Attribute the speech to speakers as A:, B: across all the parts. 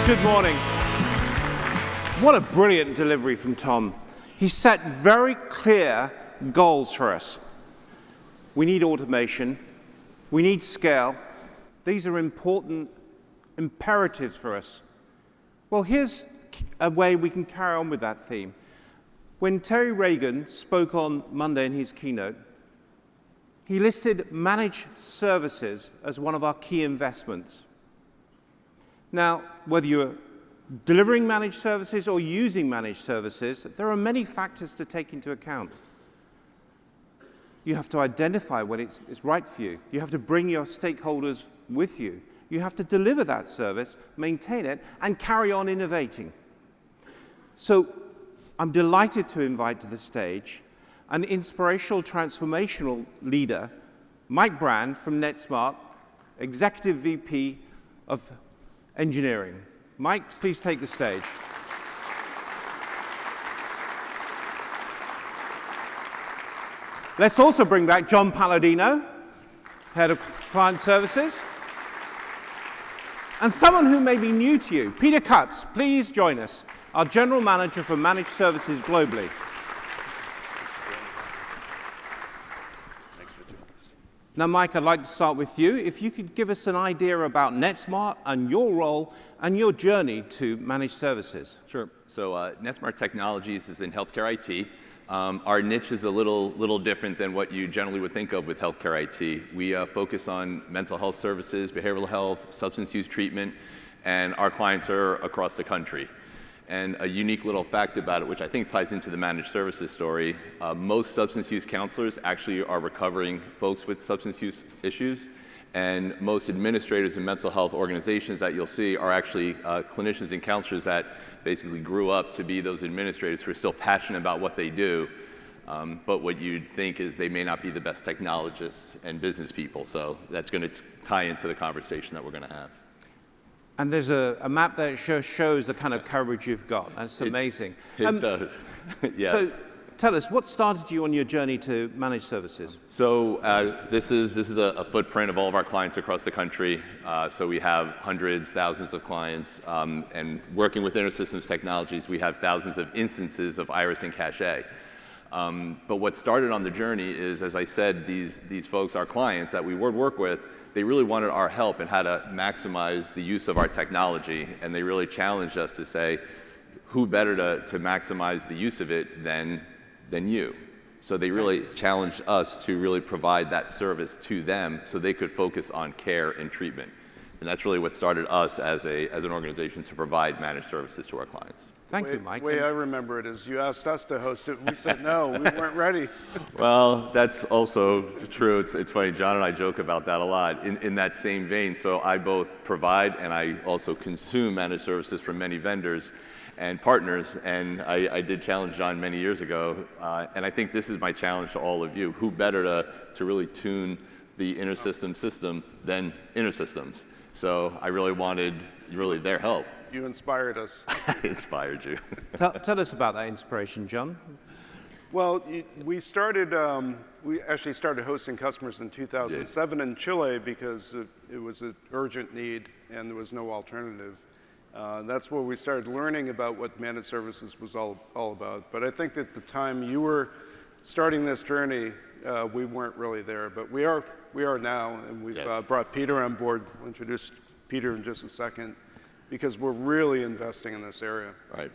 A: Good morning. What a brilliant delivery from Tom. He set very clear goals for us. We need automation. We need scale. These are important imperatives for us. Well, here's a way we can carry on with that theme. When Terry Reagan spoke on Monday in his keynote, he listed managed services as one of our key investments. Now, whether you're delivering managed services or using managed services, there are many factors to take into account. You have to identify when it's right for you. You have to bring your stakeholders with you. You have to deliver that service, maintain it, and carry on innovating. So I'm delighted to invite to the stage an inspirational transformational leader, Mike Brand from Netsmart, Executive VP of Engineering. Mike, please take the stage. Let's also bring back John Paladino, Head of Client Services. And someone who may be new to you, Peter Cutts, please join us, our General Manager for Managed Services globally. Now, Mike, I'd like to start with you. If you could give us an idea about Netsmart and your role and your journey to managed services.
B: Sure. So Netsmart Technologies is in healthcare IT. Our niche is a little different than what you generally would think of with healthcare IT. We focus on mental health services, behavioral health, substance use treatment, and our clients are across the country. And a unique little fact about it, which I think ties into the managed services story, most substance use counselors actually are recovering folks with substance use issues, and most administrators in mental health organizations that you'll see are actually clinicians and counselors that basically grew up to be those administrators who are still passionate about what they do, but what you'd think is they may not be the best technologists and business people. So that's going to tie into the conversation that we're going to have.
A: And there's a map that shows the kind of coverage you've got. That's amazing.
B: It does. Yeah.
A: So tell us, what started you on your journey to managed services?
B: So this is a footprint of all of our clients across the country. So we have hundreds, thousands of clients. And working with InterSystems Technologies, we have thousands of instances of Iris and Cache. But what started on the journey is, as I said, these folks, our clients that we would work with, they really wanted our help in how to maximize the use of our technology, and they really challenged us to say, who better to maximize the use of it than you? So they really challenged us to really provide that service to them so they could focus on care and treatment. And that's really what started us as an organization to provide managed services to our clients.
A: Thank you, Mike.
C: The way I remember it is you asked us to host it, and we said no, we weren't ready.
B: Well, that's also true. It's funny, John and I joke about that a lot. In that same vein, so I both provide and I also consume managed services from many vendors and partners, and I did challenge John many years ago, and I think this is my challenge to all of you. Who better to really tune the InterSystems system than InterSystems? So I really wanted their help.
C: You inspired us.
B: I inspired you.
A: Tell us about that inspiration, John.
C: Well, we actually started hosting customers in 2007 in Chile because it was an urgent need and there was no alternative. That's where we started learning about what managed services was all about. But I think at the time you were starting this journey, we weren't really there, but we are now, and we've brought Peter on board. We'll introduce Peter in just a second, because we're really investing in this area.
B: Right.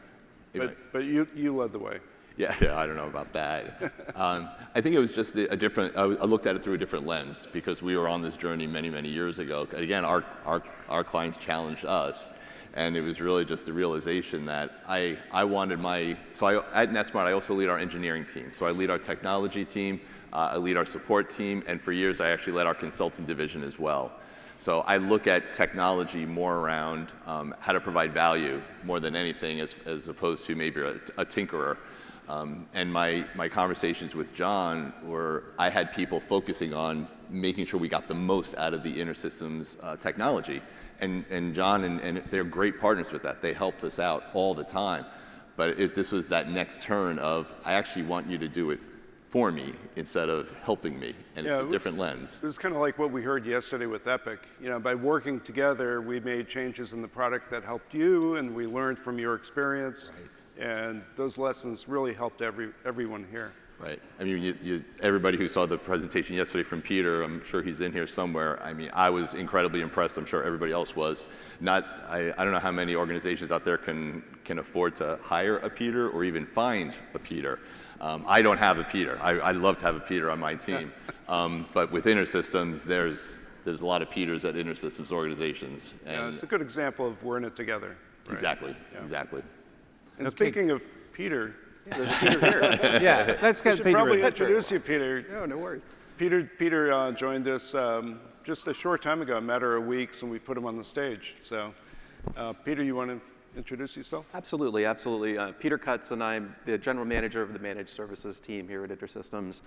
C: But you led the way.
B: Yeah, I don't know about that. I think it was just a different, I looked at it through a different lens because we were on this journey many years ago. Again, our clients challenged us, and it was really just the realization that I wanted at Netsmart, I also lead our engineering team. So I lead our technology team, I lead our support team, and for years I actually led our consulting division as well. So I look at technology more around how to provide value more than anything as opposed to maybe a tinkerer. And my conversations with John were, I had people focusing on making sure we got the most out of the InterSystems technology. And John and they're great partners with that. They helped us out all the time. But this was that next turn of, I actually want you to do it for me instead of helping me, and it's a different lens.
C: It was kind of like what we heard yesterday with Epic. By working together, we made changes in the product that helped you, and we learned from your experience, and those lessons really helped everyone here.
B: Right. I mean, everybody who saw the presentation yesterday from Peter, I'm sure he's in here somewhere. I mean, I was incredibly impressed. I'm sure everybody else was. I don't know how many organizations out there can afford to hire a Peter or even find a Peter. I don't have a Peter. I'd love to have a Peter on my team. But with InterSystems, there's a lot of Peters at InterSystems organizations. And
C: it's a good example of we're in it together. Right?
B: Exactly. Exactly.
C: And speaking of Peter,
D: there's a Peter here.
A: Yeah, let's get
C: should
A: Peter
C: probably
A: in.
C: introduce you, Peter.
D: No worries.
C: Peter joined us just a short time ago, a matter of weeks, and we put him on the stage. So, Peter, you want to introduce yourself?
D: Absolutely. Peter Cutts, and I'm the general manager of the managed services team here at InterSystems.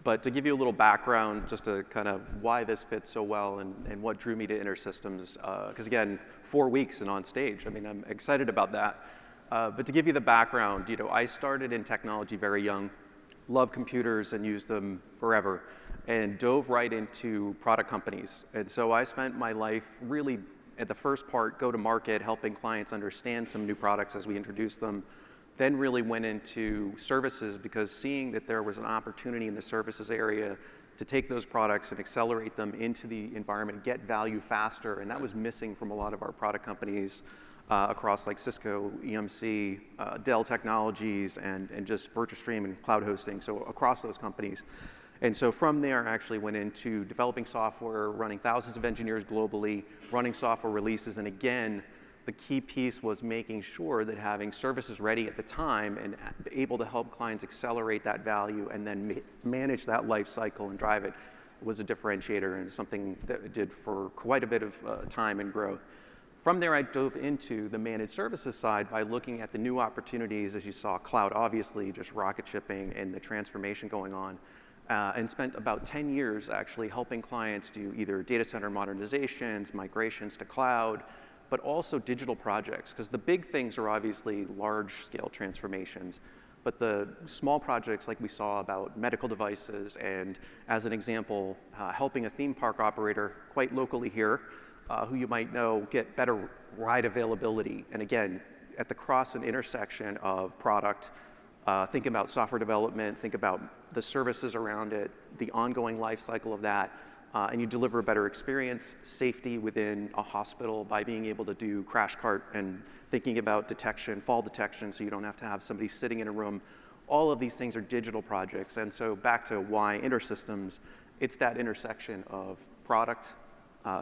D: But to give you a little background, just to kind of why this fits so well and what drew me to InterSystems, because again, 4 weeks and on stage. I mean, I'm excited about that. But to give you the background, I started in technology very young, loved computers and used them forever, and dove right into product companies. And so I spent my life really, at the first part, go to market, helping clients understand some new products as we introduced them, then really went into services because seeing that there was an opportunity in the services area to take those products and accelerate them into the environment, get value faster, and that was missing from a lot of our product companies across like Cisco, EMC, Dell Technologies, and just VirtuStream and cloud hosting, so across those companies. And so from there, I actually went into developing software, running thousands of engineers globally, running software releases, and again, the key piece was making sure that having services ready at the time and able to help clients accelerate that value and then manage that life cycle and drive it was a differentiator and something that I did for quite a bit of time and growth. From there, I dove into the managed services side by looking at the new opportunities, as you saw, cloud obviously, just rocket shipping and the transformation going on, and spent about 10 years actually helping clients do either data center modernizations, migrations to cloud, but also digital projects, because the big things are obviously large-scale transformations, but the small projects like we saw about medical devices and, as an example, helping a theme park operator quite locally here, who you might know, get better ride availability. And again, at the cross and intersection of product, think about software development, think about the services around it, the ongoing life cycle of that, and you deliver a better experience, safety within a hospital by being able to do crash cart and thinking about detection, fall detection, so you don't have to have somebody sitting in a room. All of these things are digital projects. And so back to why InterSystems, it's that intersection of product,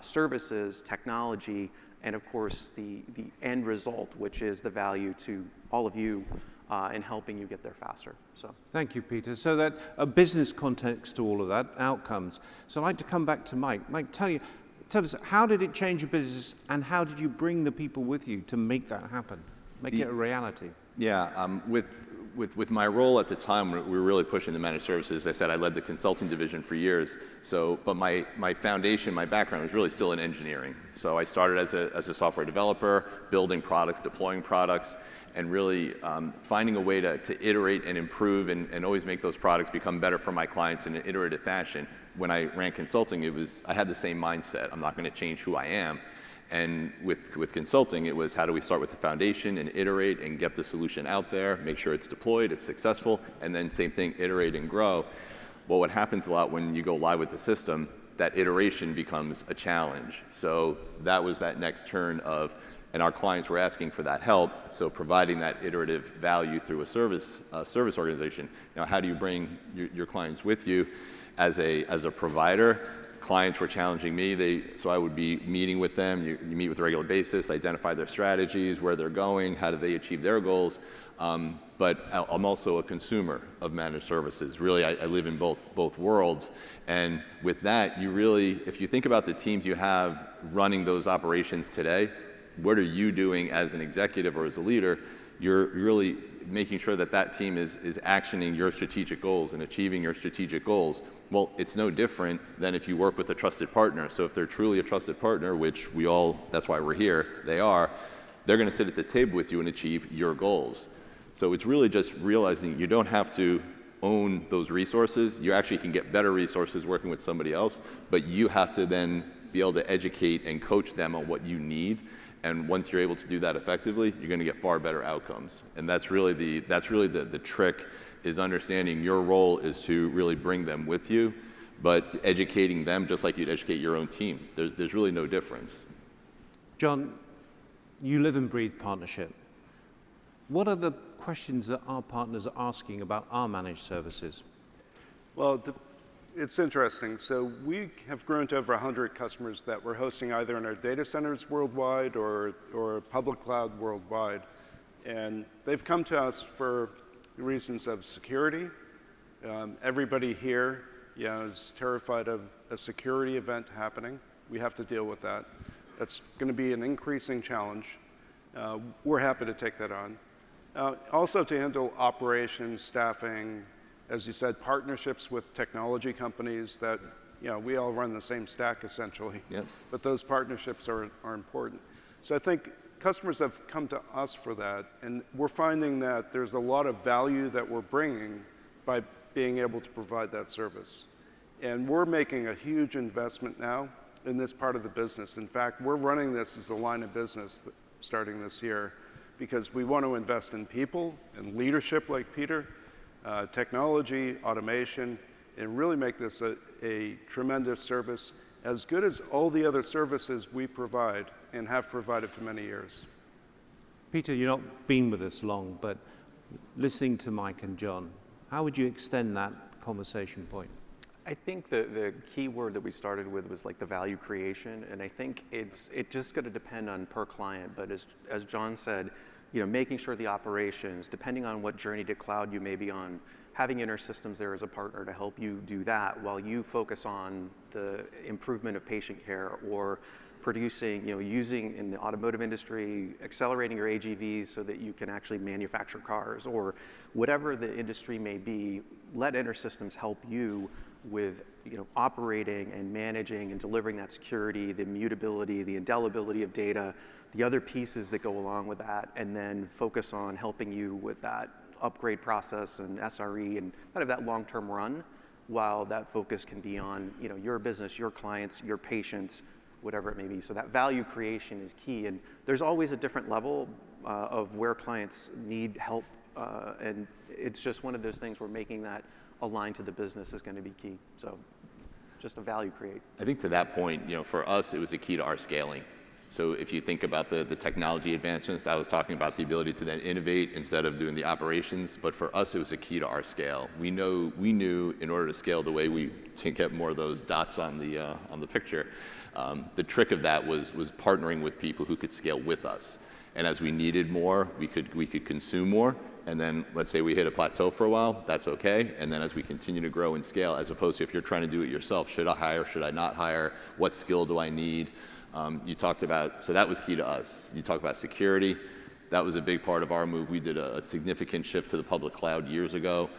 D: services, technology, and of course the end result, which is the value to all of you in helping you get there faster. So
A: thank you, Peter. So that a business context to all of that, outcomes. So I'd like to come back to Mike. Mike, tell us, how did it change your business and how did you bring the people with you to make that happen, make it a reality?
B: Yeah, with my role at the time, we were really pushing the managed services. As I said, I led the consulting division for years. But my foundation, my background was really still in engineering. So I started as a software developer, building products, deploying products, and really finding a way to iterate and improve and always make those products become better for my clients in an iterative fashion. When I ran consulting, I had the same mindset. I'm not going to change who I am. And with consulting, it was how do we start with the foundation and iterate and get the solution out there, make sure it's deployed, it's successful, and then same thing, iterate and grow. Well, what happens a lot when you go live with the system, that iteration becomes a challenge. So that was that next turn of, and our clients were asking for that help, so providing that iterative value through a service organization. Now, how do you bring your clients with you as a provider? Clients were challenging me, so I would be meeting with them. You meet with a regular basis, identify their strategies, where they're going, how do they achieve their goals. But I'm also a consumer of managed services. Really, I live in both worlds. And with that, you really, if you think about the teams you have running those operations today, what are you doing as an executive or as a leader? You're really making sure that team is actioning your strategic goals and achieving your strategic goals. Well, it's no different than if you work with a trusted partner. So if they're truly a trusted partner, which we all, that's why we're here, they're going to sit at the table with you and achieve your goals. So it's really just realizing you don't have to own those resources. You actually can get better resources working with somebody else, but you have to then be able to educate and coach them on what you need. And once you're able to do that effectively, you're going to get far better outcomes. And that's really the trick, is understanding your role is to really bring them with you, but educating them just like you'd educate your own team. There's really no difference.
A: John, you live and breathe partnership. What are the questions that our partners are asking about our managed services?
C: Well, it's interesting. So we have grown to over 100 customers that we're hosting either in our data centers worldwide or public cloud worldwide. And they've come to us for reasons of security. Everybody here is terrified of a security event happening. We have to deal with that. That's going to be an increasing challenge. We're happy to take that on. Also to handle operations, staffing, as you said, partnerships with technology companies that, we all run the same stack essentially.
B: Yep.
C: But those partnerships are important. So I think customers have come to us for that, and we're finding that there's a lot of value that we're bringing by being able to provide that service. And we're making a huge investment now in this part of the business. In fact, we're running this as a line of business starting this year, because we want to invest in people and leadership like Peter, technology, automation, and really make this a tremendous service, as good as all the other services we provide and have provided for many years.
A: Peter, you've not been with us long, but listening to Mike and John, how would you extend that conversation point?
D: I think the key word that we started with was like the value creation, and I think it's just going to depend on per client. But as John said, making sure the operations, depending on what journey to cloud you may be on, having InterSystems there as a partner to help you do that while you focus on the improvement of patient care, or producing, using in the automotive industry, accelerating your AGVs so that you can actually manufacture cars, or whatever the industry may be. Let InterSystems help you with operating and managing and delivering that security, the immutability, the indelibility of data, the other pieces that go along with that, and then focus on helping you with that upgrade process and SRE and kind of that long-term run, while that focus can be on your business, your clients, your patients, whatever it may be. So that value creation is key, and there's always a different level of where clients need help, and it's just one of those things where making that aligned to the business is going to be key. So just a value create.
B: I think to that point, for us, it was a key to our scaling. So if you think about the technology advancements, I was talking about the ability to then innovate instead of doing the operations, but for us, it was a key to our scale. We knew in order to scale the way we to get more of those dots on the picture, the trick of that was partnering with people who could scale with us. And as we needed more, we could consume more. And then let's say we hit a plateau for a while, that's okay. And then as we continue to grow and scale, as opposed to if you're trying to do it yourself, should I hire, should I not hire? What skill do I need? You talked about, so that was key to us. You talk about security. That was a big part of our move. We did a significant shift to the public cloud years ago.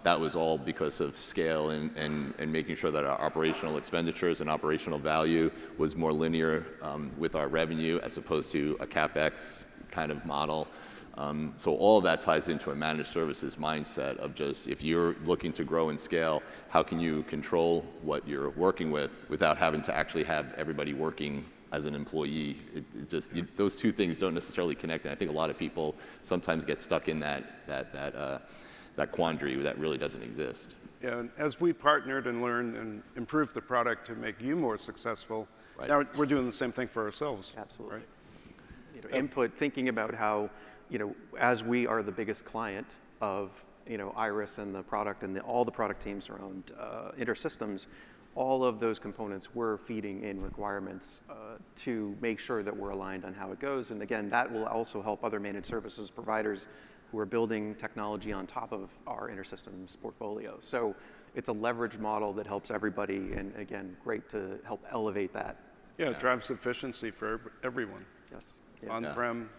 B: That was all because of scale and making sure that our operational expenditures and operational value was more linear with our revenue as opposed to a CapEx kind of model. So all of that ties into a managed services mindset of just, if you're looking to grow and scale, how can you control what you're working with without having to actually have everybody working as an employee? Those two things don't necessarily connect, and I think a lot of people sometimes get stuck in that quandary that really doesn't exist.
C: Yeah, and as we partnered and learned and improved the product to make you more successful, right, now we're doing the same thing for ourselves.
D: Absolutely.
C: Right?
D: Input, thinking about how, as we are the biggest client of, Iris and the product and all the product teams around InterSystems, all of those components we're feeding in requirements to make sure that we're aligned on how it goes. And again, that will also help other managed services providers who are building technology on top of our InterSystems portfolio. So it's a leverage model that helps everybody, and again, great to help elevate that.
C: Yeah, it drives efficiency for everyone.
D: Yes.
C: On-prem,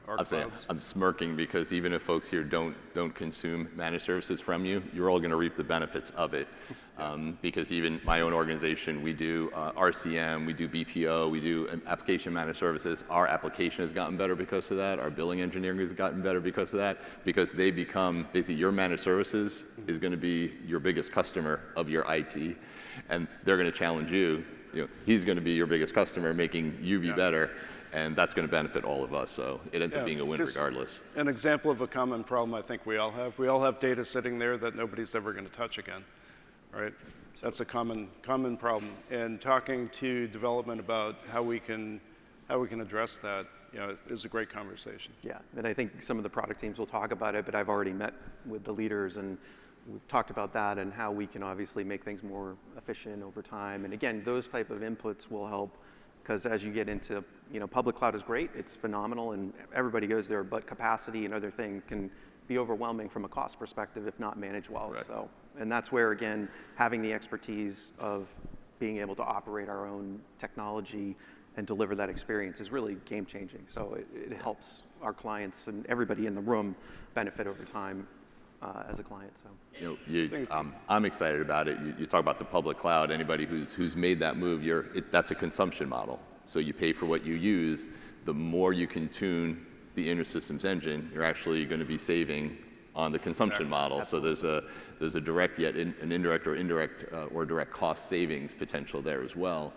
C: our
B: I'm saying,
C: clouds.
B: I'm smirking because even if folks here don't consume managed services from you, you're all going to reap the benefits of it. Because even my own organization, we do RCM, we do BPO, we do application managed services. Our application has gotten better because of that. Our billing engineering has gotten better because of that. Because they become, basically your managed services is going to be your biggest customer of your IT. And they're going to challenge you. He's going to be your biggest customer, making you be better. And that's going to benefit all of us. So it ends up being a win regardless.
C: An example of a common problem I think we all have. We all have data sitting there that nobody's ever going to touch again, right? That's a common problem. And talking to development about how we can address that, is a great conversation.
D: Yeah, and I think some of the product teams will talk about it, but I've already met with the leaders and we've talked about that and how we can obviously make things more efficient over time. And again, those type of inputs will help. Because as you get into, public cloud is great, it's phenomenal, and everybody goes there, but capacity and other things can be overwhelming from a cost perspective if not managed well.
B: Correct.
D: So, and that's where, again, having the expertise of being able to operate our own technology and deliver that experience is really game changing. So it helps our clients and everybody in the room benefit over time. As a client, so.
B: I'm excited about it. You talk about the public cloud. Anybody who's made that move, that's a consumption model. So you pay for what you use. The more you can tune the InterSystems engine, you're actually going to be saving on the consumption model. Absolutely. So there's a direct yet an indirect or direct cost savings potential there as well.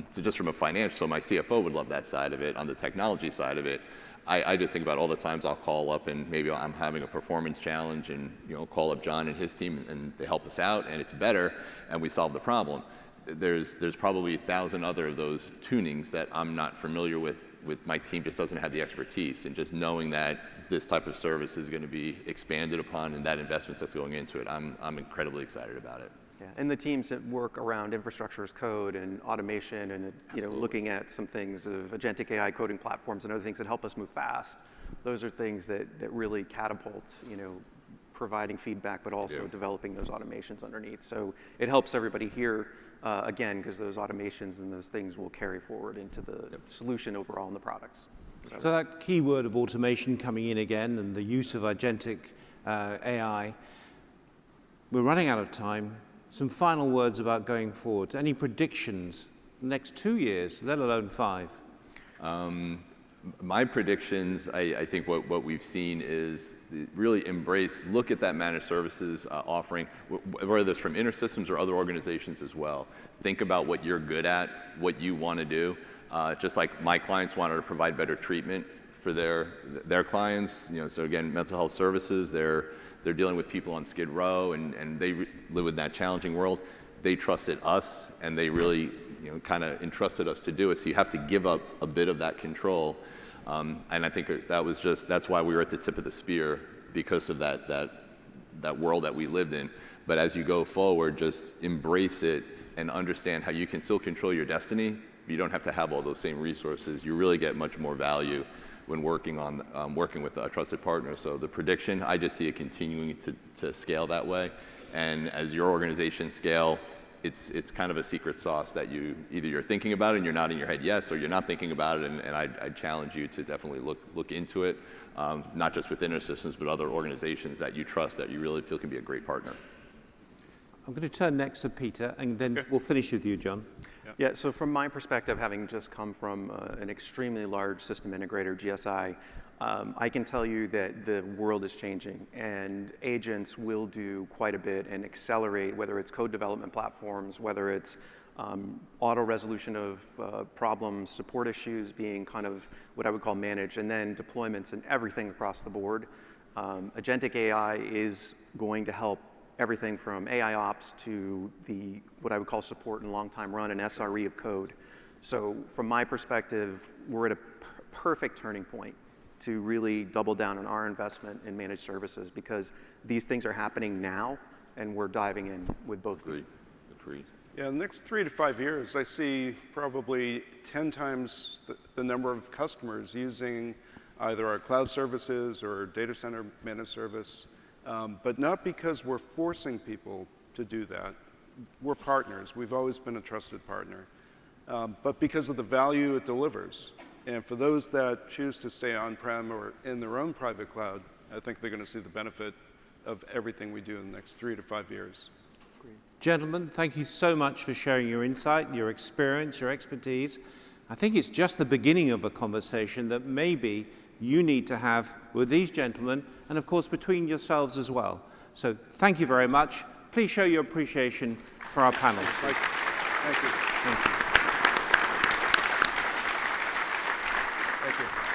B: So just from a financial, so my CFO would love that side of it. On the technology side of it, I just think about all the times I'll call up and maybe I'm having a performance challenge and call up John and his team and they help us out and it's better and we solve the problem. There's probably 1,000 other of those tunings that I'm not familiar with my team just doesn't have the expertise, and just knowing that this type of service is going to be expanded upon and that investment that's going into it, I'm incredibly excited about it.
D: Yeah, and the teams that work around infrastructure as code and automation and looking at some things of agentic AI coding platforms and other things that help us move fast, those are things that really catapult, providing feedback, but also developing those automations underneath. So it helps everybody here, again, because those automations and those things will carry forward into the solution overall in the products.
A: So that keyword of automation coming in again and the use of agentic AI, we're running out of time. Some final words about going forward. Any predictions the next 2 years, let alone 5?
B: My predictions, I think what we've seen is really look at that managed services offering, whether it's from InterSystems or other organizations as well. Think about what you're good at, what you want to do. Just like my clients wanted to provide better treatment for their clients, so again, mental health services, they're dealing with people on Skid Row and they live in that challenging world. They trusted us and they really kind of entrusted us to do it. So you have to give up a bit of that control. And I think that's why we were at the tip of the spear, because of that world that we lived in. But as you go forward, just embrace it and understand how you can still control your destiny, but you don't have to have all those same resources. You really get much more value when working with a trusted partner. So the prediction, I just see it continuing to scale that way. And as your organization scale, it's kind of a secret sauce that either you're thinking about it and you're nodding your head yes, or you're not thinking about it, and I'd challenge you to definitely look into it, not just with InterSystems, but other organizations that you trust, that you really feel can be a great partner.
A: I'm going to turn next to Peter, and then we'll finish with you, John.
D: Yeah, so from my perspective, having just come from an extremely large system integrator, GSI, I can tell you that the world is changing and agents will do quite a bit and accelerate, whether it's code development platforms, whether it's auto resolution of problems, support issues being kind of what I would call managed, and then deployments and everything across the board. Agentic AI is going to help everything from AI ops to what I would call support and long time run and SRE of code. So from my perspective, we're at a perfect turning point to really double down on our investment in managed services, because these things are happening now and we're diving in with both.
B: Agreed.
C: Yeah, in the next 3 to 5 years, I see probably 10 times the number of customers using either our cloud services or data center managed service. But not because we're forcing people to do that. We're partners. We've always been a trusted partner. But because of the value it delivers. And for those that choose to stay on-prem or in their own private cloud, I think they're going to see the benefit of everything we do in the next 3 to 5 years.
A: Gentlemen, thank you so much for sharing your insight, your experience, your expertise. I think it's just the beginning of a conversation that maybe you need to have with these gentlemen, and of course between yourselves as well. So thank you very much. Please show your appreciation for our panel.
C: Thank you.
A: Thank you.
C: Thank you.